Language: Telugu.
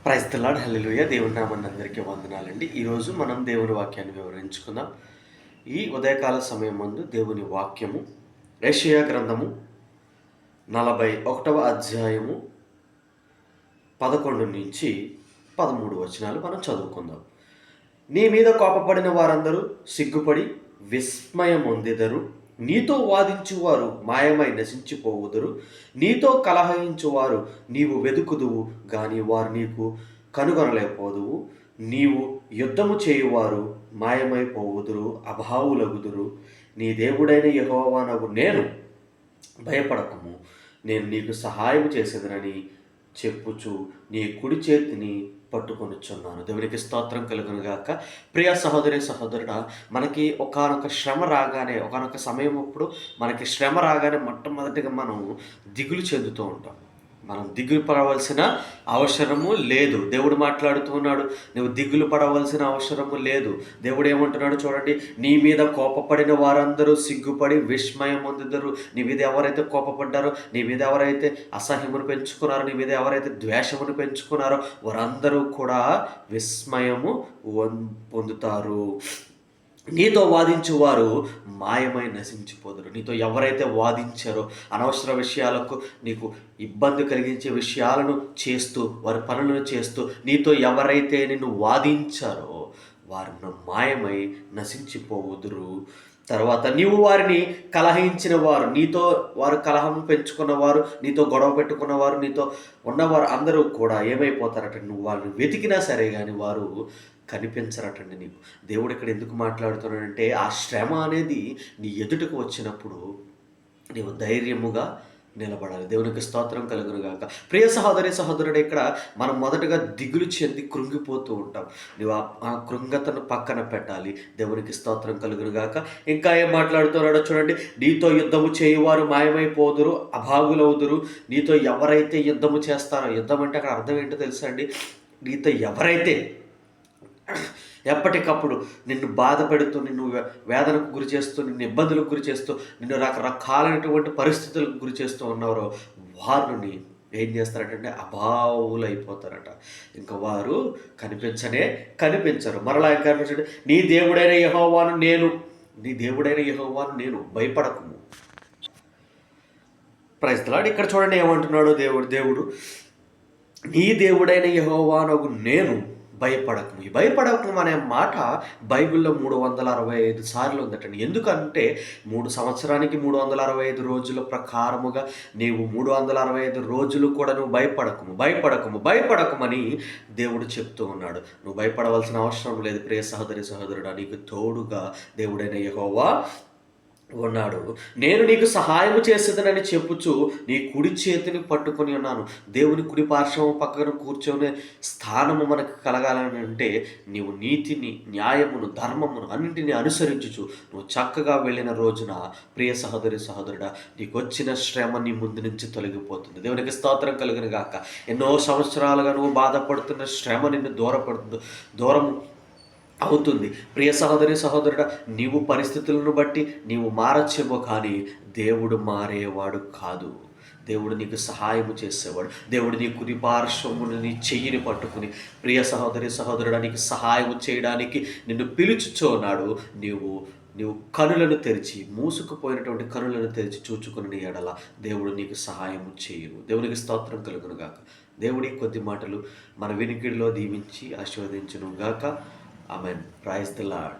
Praise the lord. హల్లెలూయా. దేవుని నామాన్ని అందరికీ వందనాలండి. ఈరోజు మనం దేవుని వాక్యాన్ని వివరించుకుందాం. ఈ ఉదయకాల సమయం ముందు దేవుని వాక్యము యెషయా గ్రంథము 41వ అధ్యాయము 11 నుంచి 13 వచనాలు మనం చదువుకుందాం. నీ మీద కోపపడిన వారందరూ సిగ్గుపడి విస్మయమొందెదరు. నీతో వాదించువారు మాయమై నశించిపోవుదురు. నీతో కలహించువారు నీవు వెదుకుదువు గాని వారు నీకు కనుగొనలేకపోదువు. నీవు యుద్ధము చేయువారు మాయమైపోవుదురు, అభావులగుదురు. నీ దేవుడైన యెహోవానగు నేను భయపడకము, నేను నీకు సహాయం చేసేదనని చెప్పుచు నీ కుడి చేతిని పట్టుకొనుచున్నాను. దేవునికి స్తోత్రం కలుగును గాక. ప్రియ సహోదరి సహోదరుడా, మనకి ఒకానొక శ్రమ రాగానే, ఒకానొక సమయం అప్పుడు మనకి శ్రమ రాగానే మొట్టమొదటిగా మనం దిగులు చెందుతూ ఉంటాం. మనం దిగులు పడవలసిన అవసరము లేదు. దేవుడు మాట్లాడుతూ ఉన్నాడు, నువ్వు దిగులు పడవలసిన అవసరము లేదు. దేవుడు ఏమంటున్నాడు చూడండి, నీ మీద కోపపడిన వారందరూ సిగ్గుపడి విస్మయం పొందుతారు. నీ మీద ఎవరైతే కోపపడ్డారో, నీ మీద ఎవరైతే అసహ్యమును పెంచుకున్నారో, నీ మీద ఎవరైతే ద్వేషమును పెంచుకున్నారో వారందరూ కూడా విస్మయము పొందుతారు. నీతో వాదించువారు మాయమై నశించిపోదురు. నీతో ఎవరైతే వాదించారో, అనవసర విషయాలకు నీకు ఇబ్బంది కలిగించే విషయాలను చేస్తూ, వారి పనులను చేస్తూ నీతో ఎవరైతే నిన్ను వాదించారో వారు మాయమై నశించిపోవుదురు. తర్వాత నీవు వారిని కలహించిన వారు, నీతో వారు కలహం పెంచుకున్నవారు, నీతో గొడవ పెట్టుకున్నవారు, నీతో ఉన్నవారు అందరూ కూడా ఏమైపోతారట, నువ్వు వాళ్ళని వెతికినా సరే కానీ వారు కనిపించరటండి నీకు. దేవుడు ఇక్కడ ఎందుకు మాట్లాడుతున్నాడంటే, ఆ శ్రమ అనేది నీ ఎదుటకు వచ్చినప్పుడు నీవు ధైర్యముగా నిలబడాలి. దేవునికి స్తోత్రం కలుగును గాక. ప్రియ సహోదరి సహోదరుడు, ఇక్కడ మనం మొదటగా దిగులు చెంది కృంగిపోతూ ఉంటాం. నువ్వు ఆ కృంగతను పక్కన పెట్టాలి. దేవునికి స్తోత్రం కలుగును గాక. ఇంకా ఏం మాట్లాడుతున్నాడో చూడండి, నీతో యుద్ధము చేయువారు మాయమైపోదురు, అభాగులవుదురు. నీతో ఎవరైతే యుద్ధము చేస్తారో, యుద్ధం అంటే అక్కడ అర్థం ఏంటో తెలుసా అండి, నీతో ఎవరైతే ఎప్పటికప్పుడు నిన్ను బాధ పెడుతూ, నిన్ను వేదనకు గురి చేస్తూ, నిన్ను ఇబ్బందులకు గురి చేస్తూ, నిన్ను రకరకాలైనటువంటి పరిస్థితులకు గురి చేస్తూ ఉన్నవారో వారిని ఏం చేస్తారటంటే అభావులైపోతారట. ఇంకా వారు కనిపించరు. మరలా ఇంకా కనిపించండి, నీ దేవుడైన యెహోవాను నేను భయపడకుము. Praise the lord. ఇక్కడ చూడండి ఏమంటున్నాడు దేవుడు నీ దేవుడైన యెహోవానగు నేను భయపడకము. ఈ భయపడకము అనే మాట బైబిల్లో 365 సార్లు ఉందటండి. ఎందుకంటే 3 సంవత్సరానికి 365 రోజుల ప్రకారముగా నీవు 365 రోజులు కూడా నువ్వు భయపడకమని దేవుడు చెప్తూ ఉన్నాడు. నువ్వు భయపడవలసిన అవసరం లేదు ప్రియ సహోదరి సహోదరుడా. నీకు తోడుగా దేవుడైన యెహోవా ఉన్నాడు. నేను నీకు సహాయము చేసేదనని చెప్పుచు నీ కుడి చేతిని పట్టుకొని ఉన్నాను. దేవుని కుడి పార్శ్వం పక్కన కూర్చొనే స్థానము మనకు కలగాలని అంటే నీవు నీతిని, న్యాయమును, ధర్మమును అన్నింటినీ అనుసరించుచు నువ్వు చక్కగా వెళ్ళిన రోజున ప్రియ సహోదరి సహోదరుడా, నీకు వచ్చిన శ్రమ నీ ముందు నుంచి తొలగిపోతుంది. దేవునికి స్తోత్రం కలుగును గాక. ఎన్నో సంవత్సరాలుగా నువ్వు బాధపడుతున్న శ్రమ నిన్ను దూరం అవుతుంది. ప్రియ సహోదరి సహోదరుడా, నీవు పరిస్థితులను బట్టి నీవు మారచ్చేమో, కానీ దేవుడు మారేవాడు కాదు. దేవుడు నీకు సహాయము చేసేవాడు. దేవుడు నీ కుడి పార్శ్వమును నీ చెయ్యిని పట్టుకుని ప్రియ సహోదరి సహోదరుడా నీకు సహాయము చేయడానికి నిన్ను పిలుచుచున్నాడు. నీవు కనులను తెరిచి, మూసుకుపోయినటువంటి కనులను తెరిచి చూచుకుని ఎడల దేవుడు నీకు సహాయము చేయును. దేవునికి స్తోత్రం కలుగును గాక. దేవుడి కొద్ది మాటలు మన వినికిడిలో దీవించి ఆశీర్వదించును గాక. Amen. Praise the Lord.